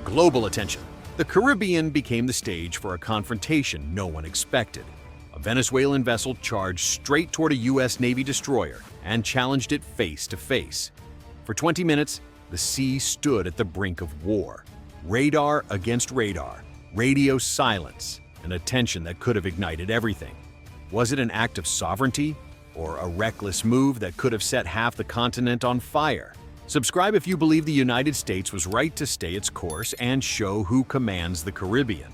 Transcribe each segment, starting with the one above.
Global attention. The Caribbean became the stage for a confrontation no one expected. A Venezuelan vessel charged straight toward a U.S. Navy destroyer and challenged it face to face. For 20 minutes, the sea stood at the brink of war. Radar against radar, radio silence, and a tension that could have ignited everything. Was it an act of sovereignty or a reckless move that could have set half the continent on fire? Subscribe if you believe the United States was right to stay its course and show who commands the Caribbean.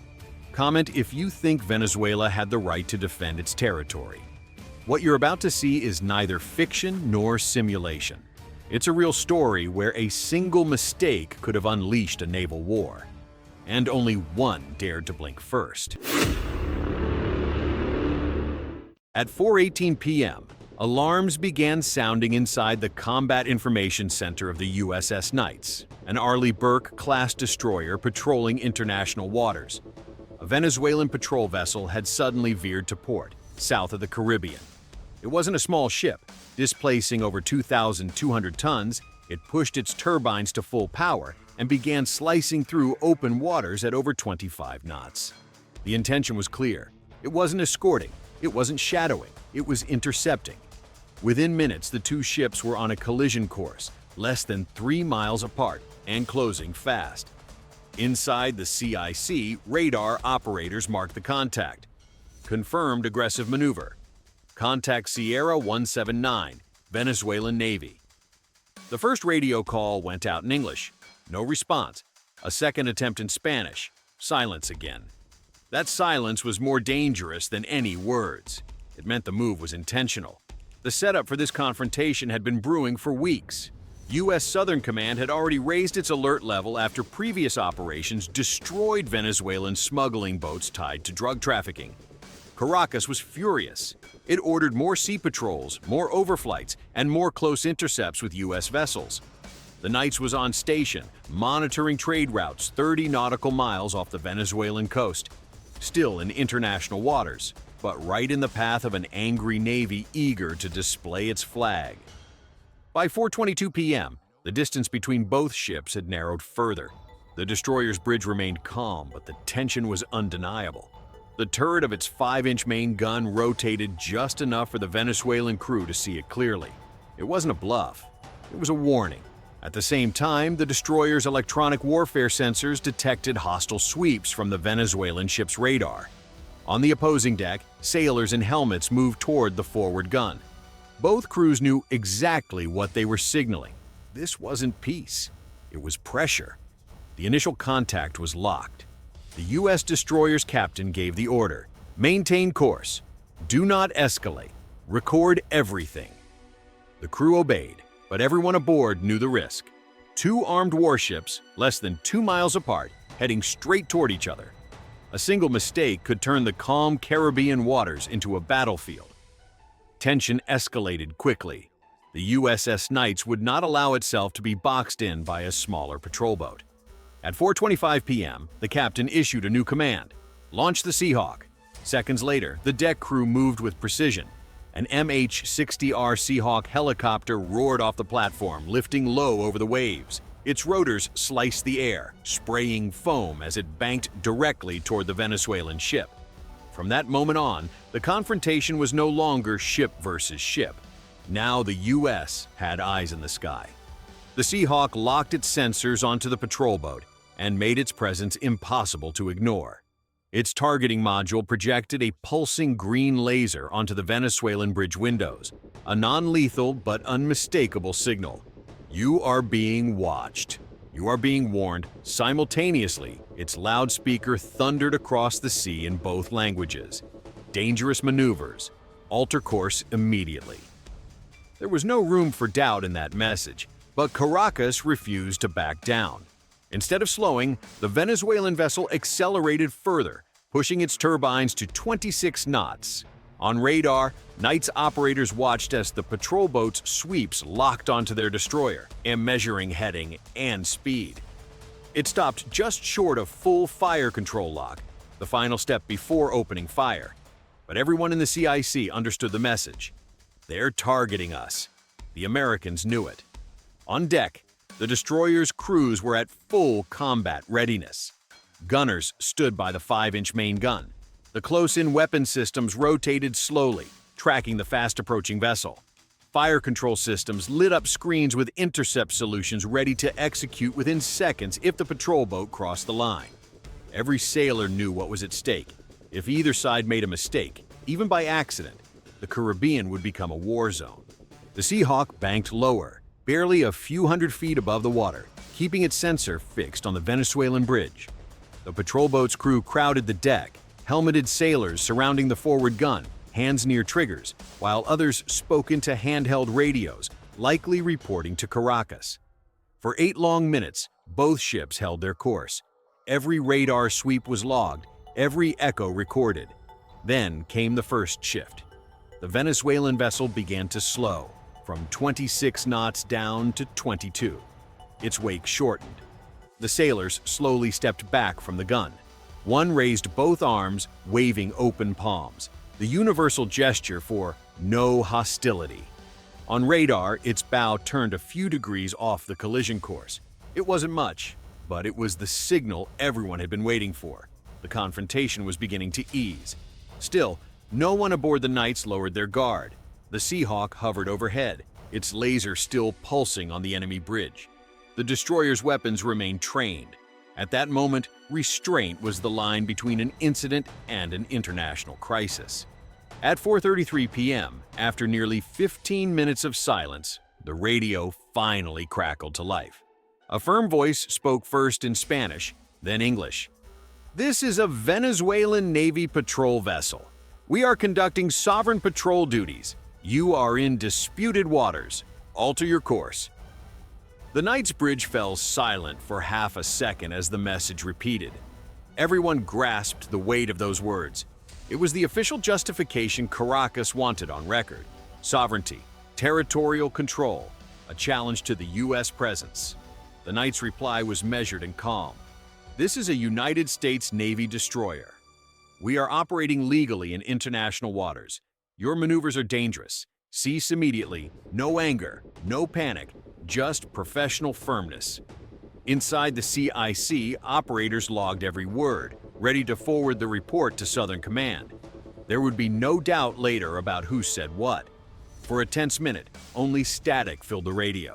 Comment if you think Venezuela had the right to defend its territory. What you're about to see is neither fiction nor simulation. It's a real story where a single mistake could have unleashed a naval war. And only one dared to blink first. At 4:18 p.m., alarms began sounding inside the Combat Information Center of the USS Knights, an Arleigh Burke-class destroyer patrolling international waters. A Venezuelan patrol vessel had suddenly veered to port, south of the Caribbean. It wasn't a small ship. Displacing over 2,200 tons, it pushed its turbines to full power and began slicing through open waters at over 25 knots. The intention was clear. It wasn't escorting, it wasn't shadowing, it was intercepting. Within minutes, the two ships were on a collision course, less than 3 miles apart and closing fast. Inside the CIC, radar operators marked the contact. Confirmed aggressive maneuver. Contact Sierra 179, Venezuelan Navy. The first radio call went out in English. No response. A second attempt in Spanish. Silence again. That silence was more dangerous than any words. It meant the move was intentional. The setup for this confrontation had been brewing for weeks. U.S. Southern Command had already raised its alert level after previous operations destroyed Venezuelan smuggling boats tied to drug trafficking. Caracas was furious. It ordered more sea patrols, more overflights, and more close intercepts with U.S. vessels. The Knights was on station, monitoring trade routes 30 nautical miles off the Venezuelan coast, still in international waters, but right in the path of an angry Navy eager to display its flag. By 4:22 p.m., the distance between both ships had narrowed further. The destroyer's bridge remained calm, but the tension was undeniable. The turret of its 5-inch main gun rotated just enough for the Venezuelan crew to see it clearly. It wasn't a bluff. It was a warning. At the same time, the destroyer's electronic warfare sensors detected hostile sweeps from the Venezuelan ship's radar. On the opposing deck, sailors in helmets moved toward the forward gun. Both crews knew exactly what they were signaling. This wasn't peace. It was pressure. The initial contact was locked. The U.S. destroyer's captain gave the order. Maintain course. Do not escalate. Record everything. The crew obeyed, but everyone aboard knew the risk. Two armed warships, less than 2 miles apart, heading straight toward each other. A single mistake could turn the calm Caribbean waters into a battlefield. Tension escalated quickly. The USS Knights would not allow itself to be boxed in by a smaller patrol boat. At 4:25 p.m., the captain issued a new command. Launch the Seahawk. Seconds later, the deck crew moved with precision. An MH-60R Seahawk helicopter roared off the platform, lifting low over the waves. Its rotors sliced the air, spraying foam as it banked directly toward the Venezuelan ship. From that moment on, the confrontation was no longer ship versus ship. Now the U.S. had eyes in the sky. The Seahawk locked its sensors onto the patrol boat and made its presence impossible to ignore. Its targeting module projected a pulsing green laser onto the Venezuelan bridge windows, a non-lethal but unmistakable signal. You are being watched. You are being warned. Simultaneously, its loudspeaker thundered across the sea in both languages. Dangerous maneuvers. Alter course immediately. There was no room for doubt in that message, but Caracas refused to back down. Instead of slowing, the Venezuelan vessel accelerated further, pushing its turbines to 26 knots. On radar, Knights operators watched as the patrol boat's sweeps locked onto their destroyer, measuring heading and speed. It stopped just short of full fire control lock, the final step before opening fire. But everyone in the CIC understood the message. They're targeting us. The Americans knew it. On deck, The destroyer's crews were at full combat readiness. Gunners stood by the 5-inch main gun. The close-in weapon systems rotated slowly, tracking the fast-approaching vessel. Fire control systems lit up screens with intercept solutions ready to execute within seconds if the patrol boat crossed the line. Every sailor knew what was at stake. If either side made a mistake, even by accident, the Caribbean would become a war zone. The Seahawk banked lower, barely a few hundred feet above the water, keeping its sensor fixed on the Venezuelan bridge. The patrol boat's crew crowded the deck, helmeted sailors surrounding the forward gun, hands near triggers, while others spoke into handheld radios, likely reporting to Caracas. For 8 long minutes, both ships held their course. Every radar sweep was logged, every echo recorded. Then came the first shift. The Venezuelan vessel began to slow, from 26 knots down to 22. Its wake shortened. The sailors slowly stepped back from the gun. One raised both arms, waving open palms, the universal gesture for no hostility. On radar, its bow turned a few degrees off the collision course. It wasn't much, but it was the signal everyone had been waiting for. The confrontation was beginning to ease. Still, no one aboard the Knights lowered their guard. The Seahawk hovered overhead, its laser still pulsing on the enemy bridge. The destroyer's weapons remained trained. At that moment, restraint was the line between an incident and an international crisis. At 4:33 p.m., after nearly 15 minutes of silence, the radio finally crackled to life. A firm voice spoke first in Spanish, then English. "This is a Venezuelan Navy patrol vessel. We are conducting sovereign patrol duties. You are in disputed waters. Alter your course." The Knights bridge fell silent for half a second as the message repeated. Everyone grasped the weight of those words. It was the official justification Caracas wanted on record. Sovereignty, territorial control, a challenge to the U.S. presence. The Knights' reply was measured and calm. "This is a United States Navy destroyer. We are operating legally in international waters. Your maneuvers are dangerous. Cease immediately. No anger, no panic, just professional firmness." Inside the CIC, operators logged every word, ready to forward the report to Southern Command. There would be no doubt later about who said what. For a tense minute, only static filled the radio.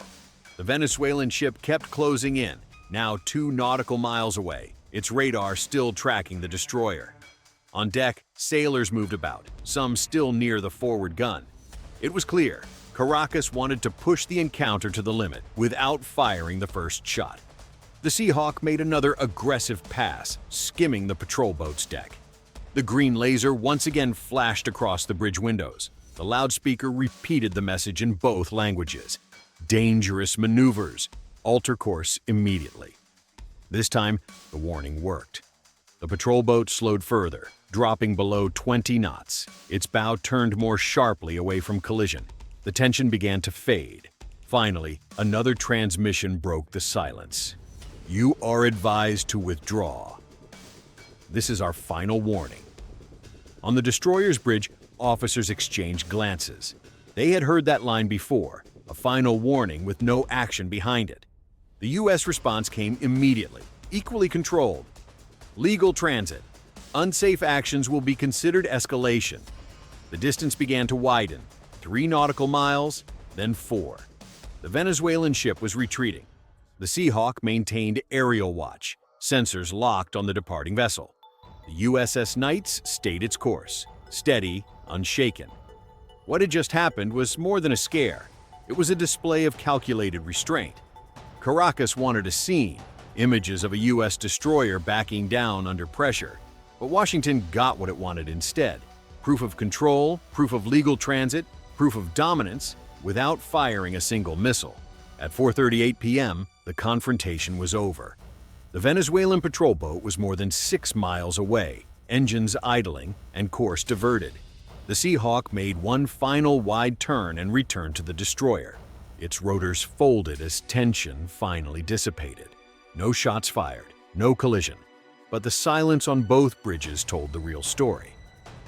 The Venezuelan ship kept closing in, now 2 nautical miles away, its radar still tracking the destroyer. On deck, sailors moved about, some still near the forward gun. It was clear, Caracas wanted to push the encounter to the limit without firing the first shot. The Seahawk made another aggressive pass, skimming the patrol boat's deck. The green laser once again flashed across the bridge windows. The loudspeaker repeated the message in both languages. Dangerous maneuvers. Alter course immediately. This time, the warning worked. The patrol boat slowed further, dropping below 20 knots. Its bow turned more sharply away from collision. The tension began to fade. Finally, another transmission broke the silence. "You are advised to withdraw. This is our final warning." On the destroyer's bridge, officers exchanged glances. They had heard that line before, a final warning with no action behind it. The U.S. response came immediately, equally controlled. "Legal transit. Unsafe actions will be considered escalation." The distance began to widen, 3 nautical miles, then 4. The Venezuelan ship was retreating. The Seahawk maintained aerial watch, sensors locked on the departing vessel. The USS Knights stayed its course, steady, unshaken. What had just happened was more than a scare. It was a display of calculated restraint. Caracas wanted a scene, images of a U.S. destroyer backing down under pressure. But Washington got what it wanted instead. Proof of control, proof of legal transit, proof of dominance, without firing a single missile. At 4:38 p.m., the confrontation was over. The Venezuelan patrol boat was more than 6 miles away, engines idling and course diverted. The Seahawk made one final wide turn and returned to the destroyer. Its rotors folded as tension finally dissipated. No shots fired, no collision. But the silence on both bridges told the real story.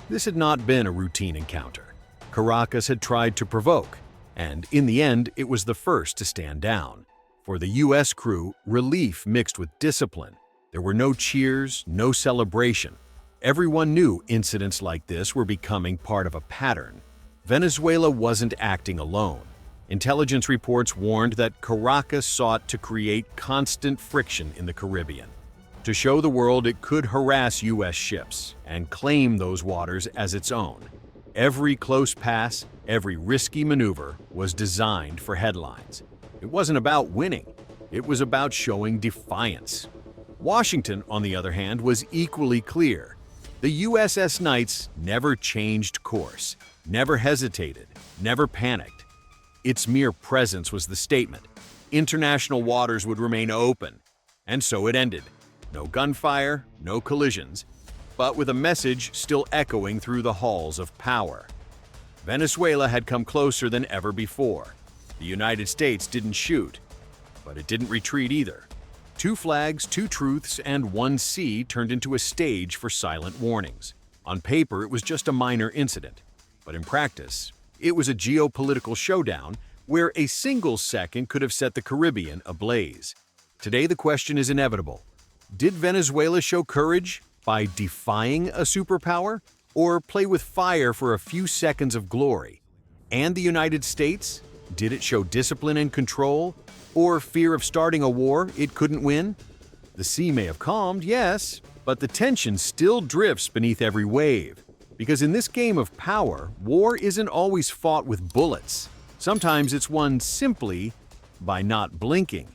This had not been a routine encounter. Caracas had tried to provoke, and in the end, it was the first to stand down. For the U.S. crew, relief mixed with discipline. There were no cheers, no celebration. Everyone knew incidents like this were becoming part of a pattern. Venezuela wasn't acting alone. Intelligence reports warned that Caracas sought to create constant friction in the Caribbean, to show the world it could harass U.S. ships and claim those waters as its own. Every close pass, every risky maneuver was designed for headlines. It wasn't about winning, it was about showing defiance. Washington, on the other hand, was equally clear. The USS Knights never changed course, never hesitated, never panicked. Its mere presence was the statement. International waters would remain open. And so it ended. No gunfire, no collisions, but with a message still echoing through the halls of power. Venezuela had come closer than ever before. The United States didn't shoot, but it didn't retreat either. 2 flags, 2 truths, and 1 sea turned into a stage for silent warnings. On paper, it was just a minor incident, but in practice, it was a geopolitical showdown where a single second could have set the Caribbean ablaze. Today, the question is inevitable. Did Venezuela show courage by defying a superpower, or play with fire for a few seconds of glory? And the United States? Did it show discipline and control, or fear of starting a war it couldn't win? The sea may have calmed, yes, but the tension still drifts beneath every wave. Because in this game of power, war isn't always fought with bullets. Sometimes it's won simply by not blinking.